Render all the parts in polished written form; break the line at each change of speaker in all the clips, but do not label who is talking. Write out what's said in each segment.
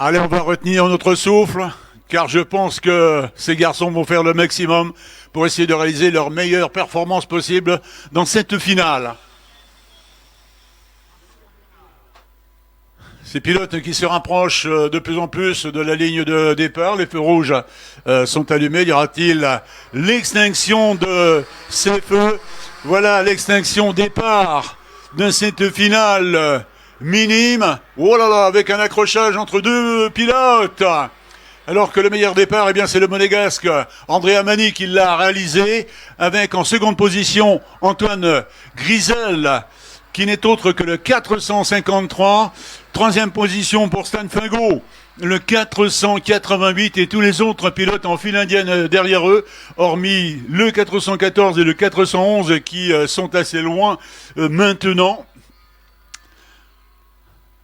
Allez, on va retenir notre souffle, car je pense que ces garçons vont faire le maximum pour essayer de réaliser leur meilleure performance possible dans cette finale. Ces pilotes qui se rapprochent de plus en plus de la ligne de départ, les feux rouges sont allumés. Y aura-t-il l'extinction de ces feux? Voilà l'extinction départ de cette finale minime. Oh là là, avec un accrochage entre deux pilotes. Alors que le meilleur départ, eh bien, c'est le monégasque Andrea Mani qui l'a réalisé, avec en seconde position Antoine Grisel, qui n'est autre que le 453. Troisième position pour Stan Fingo, le 488, et tous les autres pilotes en file indienne derrière eux, hormis le 414 et le 411 qui sont assez loin maintenant.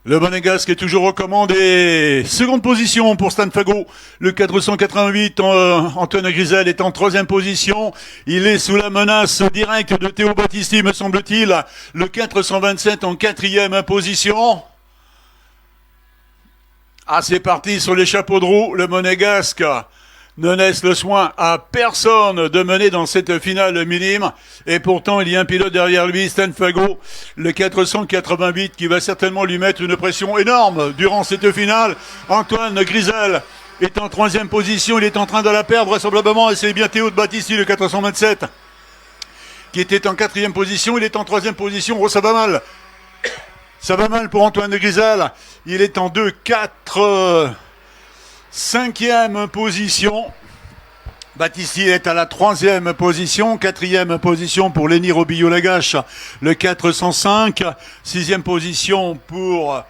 Le monégasque est toujours aux commandes et seconde position pour Stan Fago. Le 488, Antoine Grisel est en troisième position. Il est sous la menace directe de Théo Battisti, me semble-t-il. Le 427 en quatrième position. Ah, c'est parti sur les chapeaux de roue. Le monégasque ne laisse le soin à personne de mener dans cette finale minime. Et pourtant, il y a un pilote derrière lui, Stan Fago, le 488, qui va certainement lui mettre une pression énorme durant cette finale. Antoine Grisel est en troisième position. Il est en train de la perdre, vraisemblablement. Et c'est bien Théo de Battisti, le 427, qui était en quatrième position. Il est en troisième position. Oh, ça va mal. Ça va mal pour Antoine Grisel. Il est en 2, 4... cinquième position. Battisti est à la troisième position. Quatrième position pour Lenny Robillot-Lagache, le 405. Sixième position pour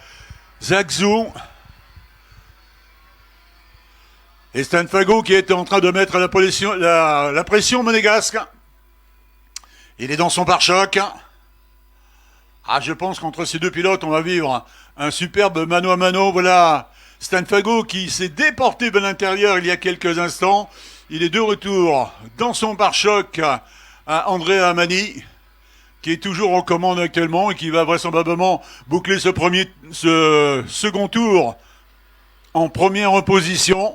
Zagzou. Et Stan Fago qui est en train de mettre la pression monégasque. Il est dans son pare-choc. Ah, je pense qu'entre ces deux pilotes, on va vivre un superbe mano à mano. Voilà Stan Fago qui s'est déporté de l'intérieur il y a quelques instants. Il est de retour dans son pare-choc à Andrea Mani, qui est toujours en commande actuellement et qui va vraisemblablement boucler ce second tour en première position.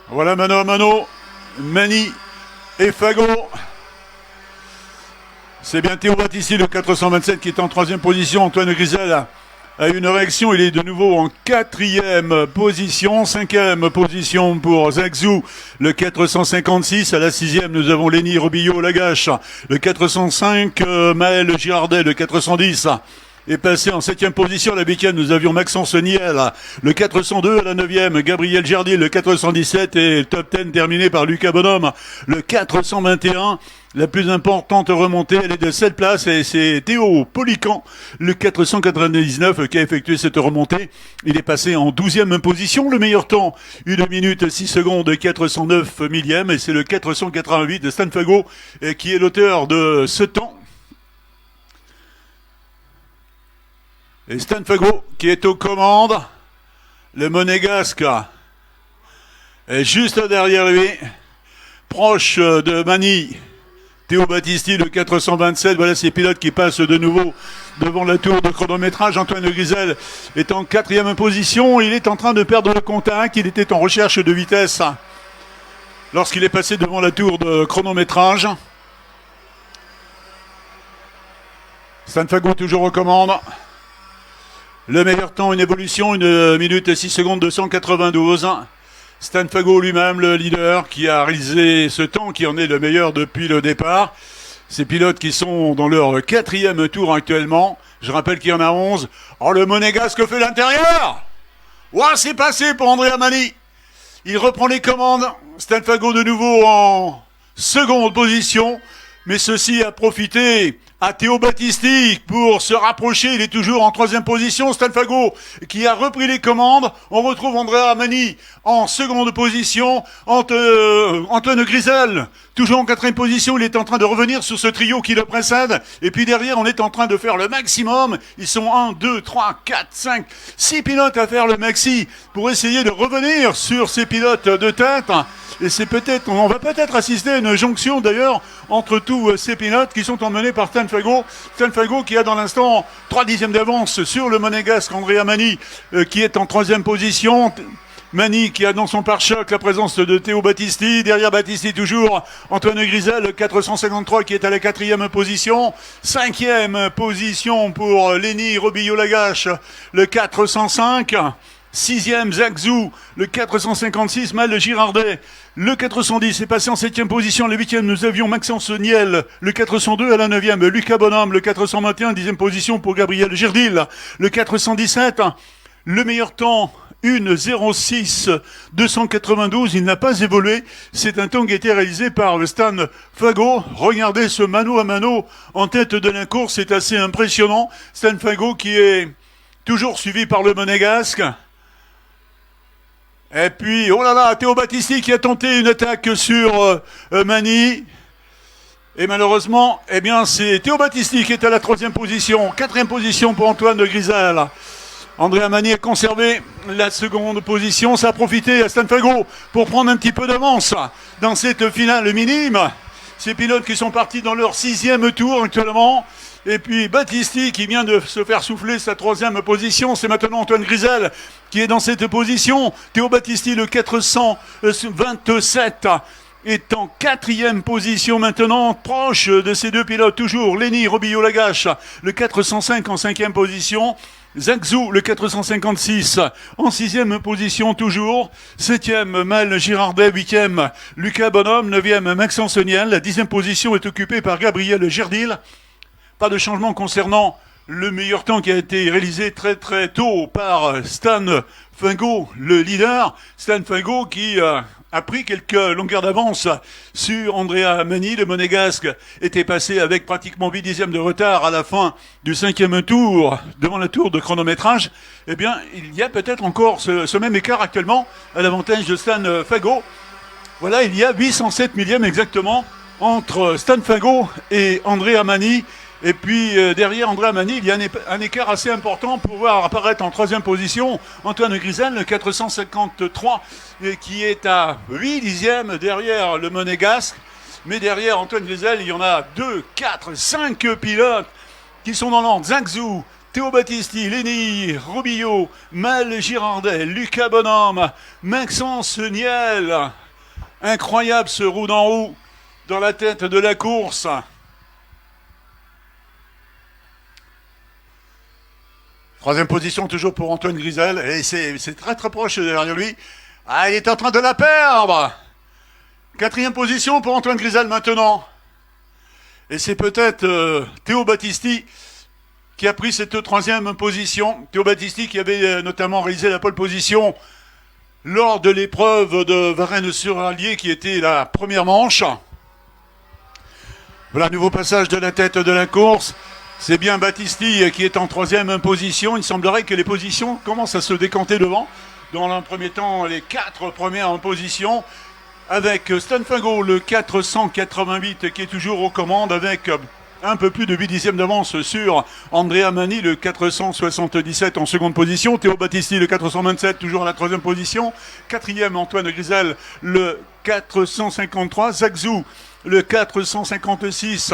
Voilà mano à mano, Mani et Fago. C'est bien Théo Battisti, le 427, qui est en troisième position. Antoine Grisel a une réaction. Il est de nouveau en quatrième position. Cinquième position pour Zagzou, le 456. À la sixième, nous avons Lenny Robillot-Lagache, le 405. Maël Girardet, le 410. est passé en septième position. À la huitième, nous avions Maxence Niel, le 402. À la neuvième, Gabriel Gerdil, le 417. Et le top 10 terminé par Lucas Bonhomme, le 421. La plus importante remontée, elle est de 7 places et c'est Théo Polican, le 499, qui a effectué cette remontée. Il est passé en 12e position. Le meilleur temps, 1 minute 6 secondes 409 millièmes, et c'est le 488 de Stan Fago qui est l'auteur de ce temps. Et Stan Fago qui est aux commandes. Le monégasque est juste derrière lui, proche de Mani. Théo Battisti, le 427, voilà ces pilotes qui passent de nouveau devant la tour de chronométrage. Antoine Grisel est en 4e position, il est en train de perdre le contact, il était en recherche de vitesse lorsqu'il est passé devant la tour de chronométrage. Stan Fago toujours aux commandes. Le meilleur temps, une évolution, 1 minute 6 secondes 292. Stan Fago lui-même, le leader, qui a réalisé ce temps, qui en est le meilleur depuis le départ. Ces pilotes qui sont dans leur 4e tour actuellement. Je rappelle qu'il y en a 11. Oh, le monégasque fait l'intérieur. Ouah, c'est passé pour Andrea Mani. Il reprend les commandes. Stan Fago de nouveau en seconde position. Mais ceci a profité à Théo Battisti pour se rapprocher. Il est toujours en 3e position. Stan Fago qui a repris les commandes. On retrouve Andrea Mani en seconde position. Antoine Grisel toujours en 4e position. Il est en train de revenir sur ce trio qui le précède. Et puis derrière, on est en train de faire le maximum. Ils sont 1, 2, 3, 4, 5, 6 pilotes à faire le maxi pour essayer de revenir sur ces pilotes de tête. Et c'est peut-être, on va peut-être assister à une jonction d'ailleurs entre tous ces pilotes qui sont emmenés par Stan Fago. Stan Fago qui a dans l'instant 3 dixièmes d'avance sur le monégasque Andrea Mani qui est en 3e position. Mani qui a dans son pare-choc la présence de Théo Battisti. Derrière Battisti toujours Antoine Grisel, le 453 qui est à la 4e position. 5e position pour Lenny Robillo-Lagache, le 405. 6e Zagzou, le 456, Mal Girardet, le 410 est passé en 7e position. Le 8e, nous avions Maxence Niel, le 402 à la 9e, Lucas Bonhomme, le 421, 10e position pour Gabriel Girdil, le 417, le meilleur temps, 1:06 292, il n'a pas évolué, c'est un temps qui a été réalisé par Stan Fago. Regardez ce mano à mano en tête de la course, c'est assez impressionnant. Stan Fago qui est toujours suivi par le monégasque. Et puis, oh là là, Théo Battisti qui a tenté une attaque sur Mani. Et malheureusement, eh bien, c'est Théo Battisti qui est à la 3e position. 4e position pour Antoine de Grisel. Andrea Mani a conservé la 2e position. Ça a profité à Stan Fago pour prendre un petit peu d'avance dans cette finale minime. Ces pilotes qui sont partis dans leur 6e tour actuellement. Et puis Battisti qui vient de se faire souffler sa 3e position. C'est maintenant Antoine Grisel qui est dans cette position. Théo Battisti, le 427, est en 4e position maintenant, proche de ces deux pilotes toujours. Lenny Robillo-Lagache, le 405 en 5e position. Zagzou, le 456, en 6e position toujours. 7e, Mal Girardet. 8e, Lucas Bonhomme. 9e, Maxence Niel. La 10e position est occupée par Gabriel Girdil. Pas de changement concernant le meilleur temps qui a été réalisé très très tôt par Stan Fago, le leader. Stan Fago qui a pris quelques longueurs d'avance sur Andrea Mani. Le monégasque était passé avec pratiquement 8 dixièmes de retard à la fin du 5e tour, devant la tour de chronométrage. Eh bien, il y a peut-être encore ce même écart actuellement à l'avantage de Stan Fago. Voilà, il y a 807 millièmes exactement entre Stan Fago et Andrea Mani. Et puis derrière Andrea Mani, il y a un écart assez important pour voir apparaître en 3e position Antoine Grisel, le 453, qui est à 8 dixièmes derrière le monégasque. Mais derrière Antoine Grisel, il y en a 2, 4, 5 pilotes qui sont dans l'ordre. Zagzou, Théo Battisti, Lenny Robillo, Mal Girardet, Lucas Bonhomme, Maxence Niel. Incroyable ce roue dans roue dans la tête de la course. Troisième position toujours pour Antoine Grisel. Et c'est très très proche derrière lui. Ah, il est en train de la perdre. 4e position pour Antoine Grisel maintenant. Et c'est peut-être Théo Battisti qui a pris cette 3e position. Théo Battisti qui avait notamment réalisé la pole position lors de l'épreuve de Varennes-sur-Allier qui était la première manche. Voilà, nouveau passage de la tête de la course. C'est bien Battisti qui est en 3e position. Il semblerait que les positions commencent à se décanter devant. Dans un premier temps, les 4 premières positions. Avec Stan Fago, le 488, qui est toujours aux commandes, avec un peu plus de 8 dixièmes d'avance sur Andrea Mani, le 477 en 2e position. Théo Battisti, le 427, toujours à la 3e position. 4e, Antoine Grisel, le 453. Zagzou, le 456.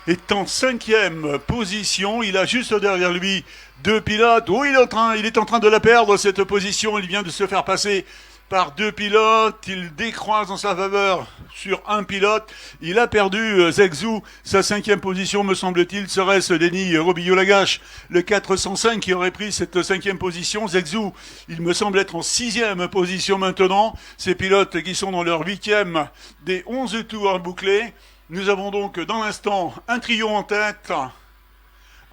Est en 5e position. Il a juste derrière lui 2 pilotes. Oh, il est en train de la perdre, cette position. Il vient de se faire passer par 2 pilotes. Il décroise en sa faveur sur un pilote. Il a perdu Zagzou. Sa 5e position, me semble-t-il, serait-ce Lenny Robillo-Lagache, le 405 qui aurait pris cette 5e position. Zagzou, il me semble être en 6e position maintenant. Ces pilotes qui sont dans leur 8e des 11 tours bouclés. Nous avons donc dans l'instant un trio en tête,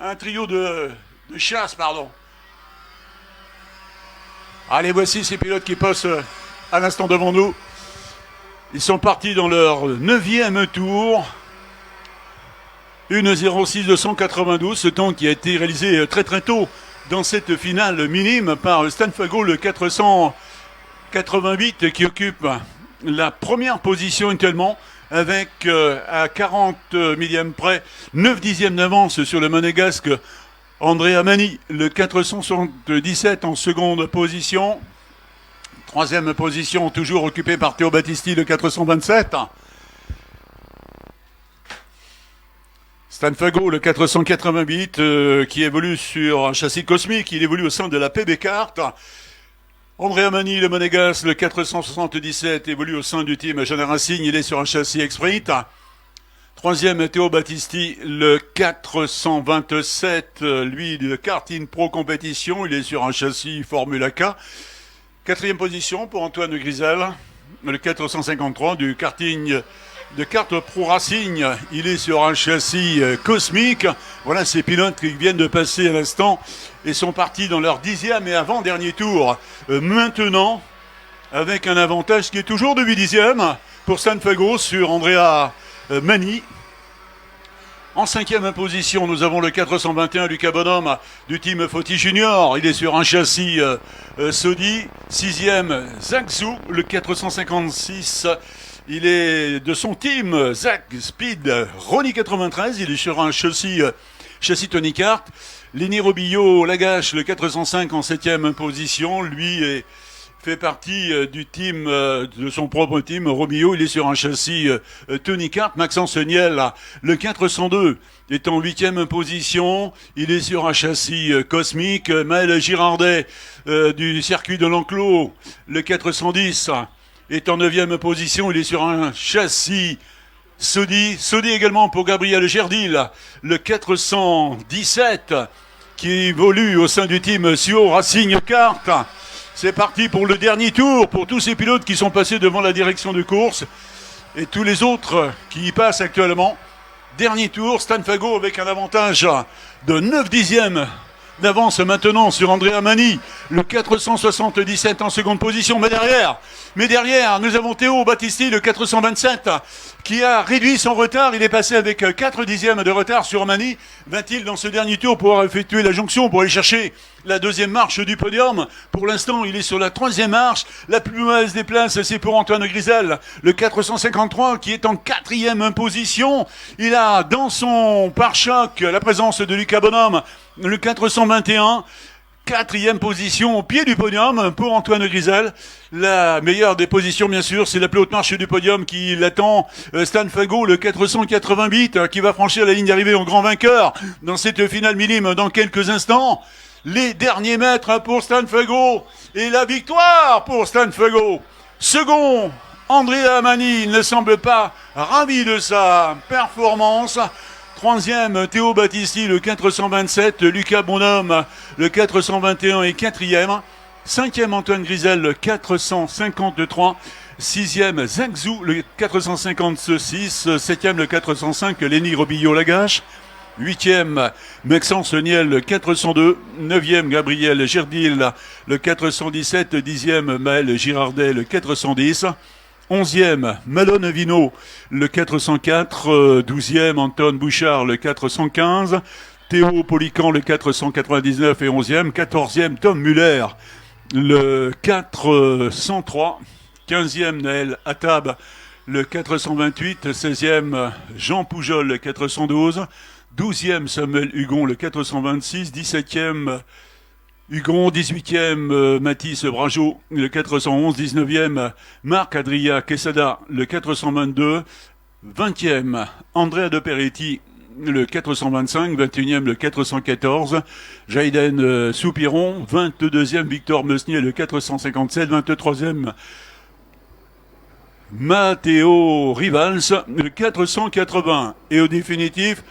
un trio de chasse, pardon. Allez, voici ces pilotes qui passent à l'instant devant nous. Ils sont partis dans leur 9e tour. 1:06 292, ce temps qui a été réalisé très très tôt dans cette finale minime par Stan Fago, le 488, qui occupe la première position actuellement. Avec à 40 millièmes près, 9 dixièmes d'avance sur le monégasque Andrea Mani, le 477 en 2e position. 3e position toujours occupée par Théo Battisti, le 427. Stanfago, le 488, qui évolue sur un châssis cosmique, il évolue au sein de la PB Kart. Andrea Mani, le monégasque, le 477, évolue au sein du team Jeanne Racing, il est sur un châssis X-Sprint. Troisième, Théo Battisti, le 427, lui, de Karting Pro Compétition, il est sur un châssis Formula K. Quatrième position pour Antoine Grisel, le 453 du karting de Kart Pro Racing, il est sur un châssis cosmique. Voilà ces pilotes qui viennent de passer à l'instant et sont partis dans leur 10e et avant-dernier tour. Maintenant, avec un avantage qui est toujours de 8/10 pour Stanfago sur Andrea Mani. En 5e position, nous avons le 421 Lucas Bonhomme du team Fauti Junior. Il est sur un châssis Sodi. 6e, Zach Zou, le 456. Il est de son team Zach Speed Ronnie 93. Il est sur un châssis Tony Kart. Lenny Robillot Lagache, le 405 en 7e position. Lui fait partie du team, de son propre team, Romeo, il est sur un châssis Tony Kart. Maxence Niel, le 402, est en 8e position, il est sur un châssis cosmique. Maël Girardet, du circuit de l'Enclos, le 410, est en 9e position, il est sur un châssis Sodi. Sodi également pour Gabriel Gerdil, le 417, qui évolue au sein du team Suo Racing Kart. C'est parti pour le dernier tour, pour tous ces pilotes qui sont passés devant la direction de course et tous les autres qui y passent actuellement. Dernier tour, Stanfago avec un avantage de 9/10 d'avance maintenant sur Andrea Mani, le 477 en seconde position. Mais derrière, nous avons Théo Battisti, le 427, qui a réduit son retard. Il est passé avec 4/10 de retard sur Mani. Va-t-il dans ce dernier tour pouvoir effectuer la jonction pour aller chercher la deuxième marche du podium? Pour l'instant, il est sur la 3e marche. La plus mauvaise des places, c'est pour Antoine Grisel, le 453, qui est en 4e position. Il a dans son pare-choc la présence de Lucas Bonhomme, le 421. 4e position au pied du podium pour Antoine Grisel. La meilleure des positions, bien sûr, c'est la plus haute marche du podium qui l'attend. Stanfago, le 488, qui va franchir la ligne d'arrivée en grand vainqueur dans cette finale minime dans quelques instants. Les derniers mètres pour Stanfago et la victoire pour Stanfago. Second, Andrea Mani, il ne semble pas ravi de sa performance. Troisième, Théo Battisti, le 427, Lucas Bonhomme, le 421 et 4e. 5e, Antoine Grisel, le 453. 6e, Zach Zou, le 456. 7e, le 405, Lenny Robillot Lagache. 8e, Maxence Niel, le 402. 9e, Gabriel Gerdil, le 417. 10e, Maël Girardet, le 410. 11e, Malone Vino, le 404. 12e, Anton Bouchard, le 415. Théo Polican, le 499 et 11e. 14e, Tom Muller, le 403. 15e, Naël Attab, le 428. 16e, Jean Poujol, le 412. 12e, Samuel Hugon, le 426. 17e, Hugon. 18e, Mathis Brageau, le 411. 19e, Marc Adria Quesada, le 422. 20e, Andrea De Peretti, le 425. 21e, le 414. Jaiden Soupiron. 22e, Victor Meusnier, le 457. 23e, Matteo Rivals, le 480. Et au définitif,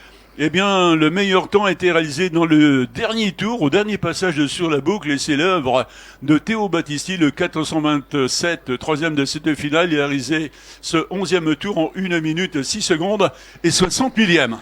eh bien, le meilleur temps a été réalisé dans le dernier tour, au dernier passage sur la boucle, et c'est l'œuvre de Théo Battisti, le 427, troisième de cette finale. Il a réalisé ce 11e tour en 1 minute 6 secondes et 60 millièmes.